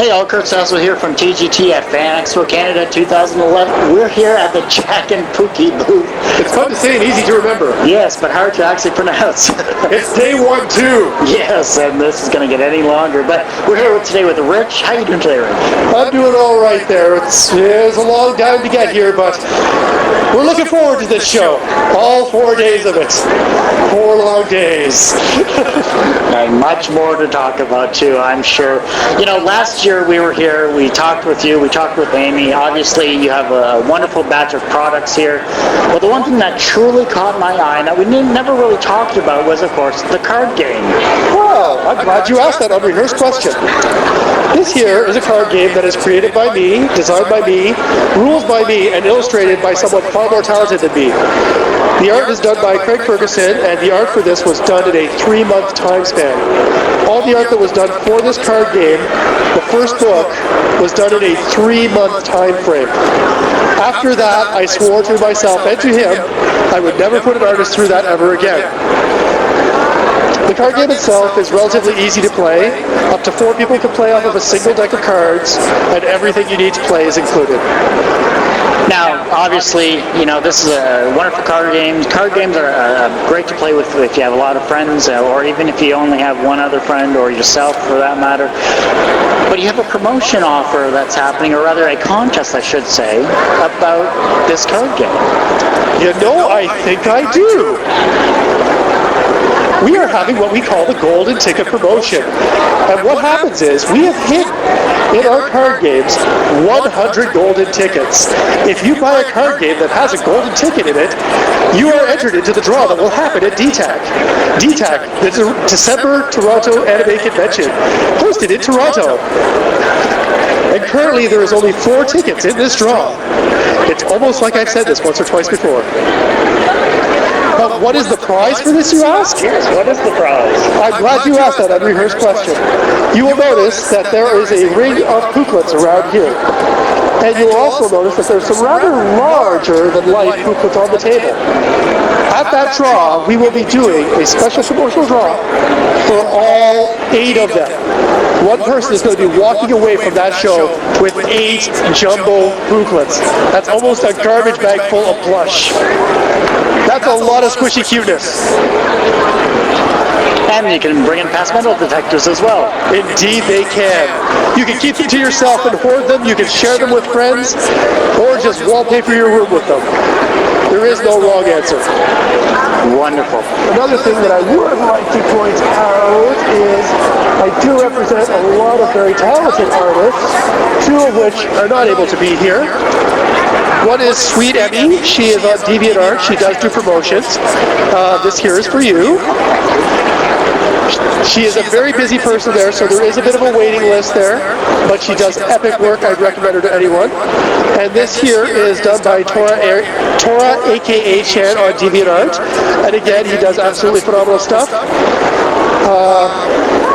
Hey all, Kurt Sasso here from TGT at Fan Expo Canada 2011. We're here at the Jack and Pookie booth. It's fun to say and easy to remember. Yes, but hard to actually pronounce. It's day one, too. Yes, and this is going to get any longer. But we're here today with Rich. How you doing today, Rich? I'm doing all right there. It's a long time to get here, but we're looking forward to this show. All 4 days of it. 4 long days. And much more to talk about, too, I'm sure. You know, last year we were here, we talked with you, we talked with Amy. Obviously, you have a wonderful batch of products here. But the one thing that truly caught my eye, that we never really talked about, was, of course, the card game. Well, I'm glad you asked that unrehearsed question. This here is a card game that is created by me, designed by me, rules by me, and illustrated by someone far more talented than me. The art is done by Craig Ferguson, and the art for this was done in a 3-month time span. All the art that was done for this card game, the first book, was done in a 3-month time frame. After that, I swore to myself and to him I would never put an artist through that ever again. The card game itself is relatively easy to play. Up to 4 people can play off of a single deck of cards, and everything you need to play is included. Now, obviously, you know, this is a wonderful card game. Card games are great to play with if you have a lot of friends, or even if you only have one other friend, or yourself for that matter. But you have a promotion offer that's happening, or rather a contest, I should say, about this card game. You know, I think I do. We are having what we call the Golden Ticket Promotion. And what happens is, we have hit in our card games 100 golden tickets. If you buy a card game that has a golden ticket in it, you are entered into the draw that will happen at DTAC. DTAC, the December Toronto Anime Convention, hosted in Toronto. And currently there is only 4 tickets in this draw. It's almost like I've said this once or twice before. But what is the prize for this, you ask? Yes, what is the prize? I'm glad you asked that unrehearsed question. You will notice that there is a ring of Pooklets around here. And you will also notice that there's some rather larger-than-life Pooklets on the table. At that draw, we will be doing a special promotional draw for all 8 of them. One person is going to be walking away from that show with 8 jumbo Pooklets. That's almost a garbage bag full of plush. That's a lot of squishy cuteness. And you can bring in past metal detectors as well. Indeed they can. You can keep them to yourself and hoard them. You can share them with friends, or just wallpaper your room with them. There is no wrong answer. Wonderful. Another thing that I would like to point out is I do represent a lot of very talented artists, 2 of which are not able to be here. One is Sweet Emmy. She is on DeviantArt. She does do promotions. This here is for you. She is a very busy person there, so there is a bit of a waiting list there, but she does epic work. I'd recommend her to anyone. And this here is done by Tora aka Chan on DeviantArt. And again, he does absolutely phenomenal stuff.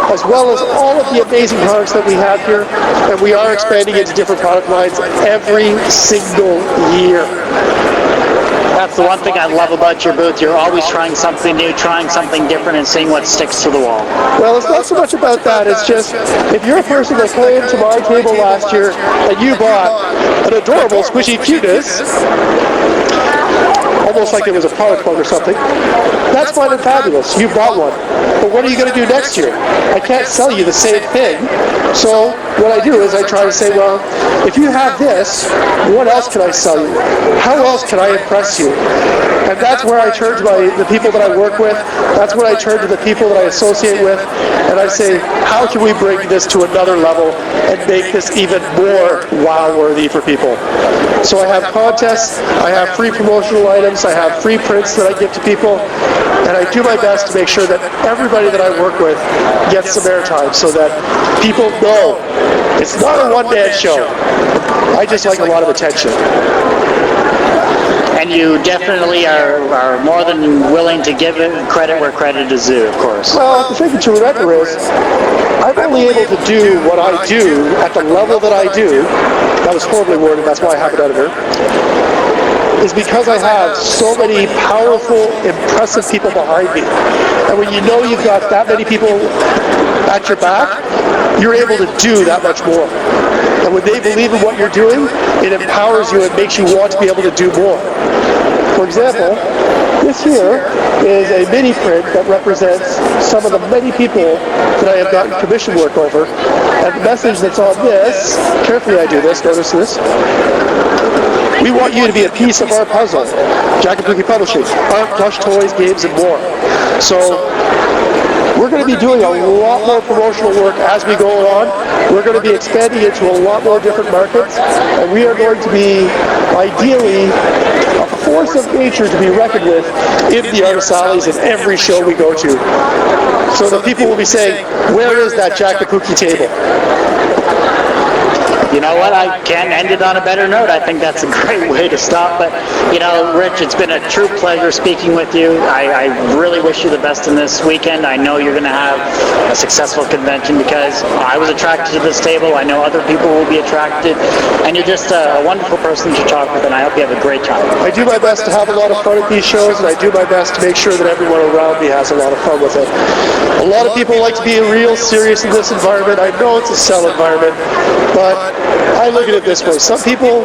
As well as all of the amazing products that we have here, and we are expanding into different product lines every single year. That's the one thing I love about your booth. You're always trying something new, trying something different, and seeing what sticks to the wall. Well, it's not so much about that. It's just, if you're a person that came to my table last year and you bought an adorable squishy cuteness, almost like it was a product plug or something, that's fine and fabulous. You bought one. But what are you going to do next year? I can't sell you the same thing. So what I do is I try to say, well, if you have this, what else can I sell you? How else can I impress you? And that's where I turn to the people that I work with. That's when I turn to the people that I associate with. And I say, how can we bring this to another level and make this even more wow-worthy for people? So I have contests, I have free promotional items, I have free prints that I give to people, and I do my best to make sure that everybody that I work with gets some airtime so that people know it's not a one-man show. I just like a lot of attention. And you definitely are more than willing to give it credit where credit is due, of course. Well, the thing to remember is, I'm only able to do what I do at the level that I do. That was horribly worded, that's why I have it editor. Is because I have so many powerful, impressive people behind me. And when you know you've got that many people at your back, you're able to do that much more. And when they believe in what you're doing, it empowers you and makes you want to be able to do more. For example, this here is a mini print that represents some of the many people that I have gotten commission work over. And the message that's on this, carefully I do this, notice this. We want you to be a piece of our puzzle. Jack and Pookie Publishing, art, plush toys, games, and more. So we're going to be doing a lot more promotional work as we go on. We're going to be expanding into a lot more different markets, and we are going to be ideally a force of nature to be reckoned with in the artist alleys in every show we go to. So the people will be saying, where is that Jack the Pookie table? You know what? I can't end it on a better note. I think that's a great way to stop. But, you know, Rich, it's been a true pleasure speaking with you. I really wish you the best in this weekend. I know you're going to have a successful convention because I was attracted to this table. I know other people will be attracted. And you're just a wonderful person to talk with, and I hope you have a great time. I do my best to have a lot of fun at these shows, and I do my best to make sure that everyone around me has a lot of fun with it. A lot of people like to be real serious in this environment. I know it's a sell environment, but I look at it this way. Some people,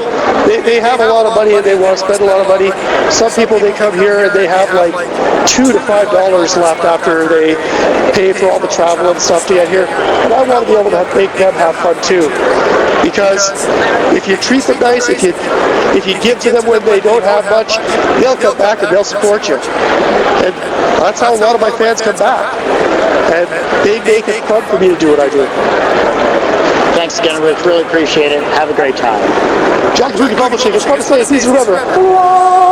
they have a lot of money and they want to spend a lot of money. Some people, they come here and they have like $2 to $5 left after they pay for all the travel and stuff to get here. And I want to be able to make them have fun too. Because if you treat them nice, if you give to them when they don't have much, they'll come back and they'll support you. And that's how a lot of my fans come back. And they make it fun for me to do what I do. Thanks again, Rich. Really appreciate it. Have a great time. Jack Pookie Publishing. It's fun to say. It's easy to remember.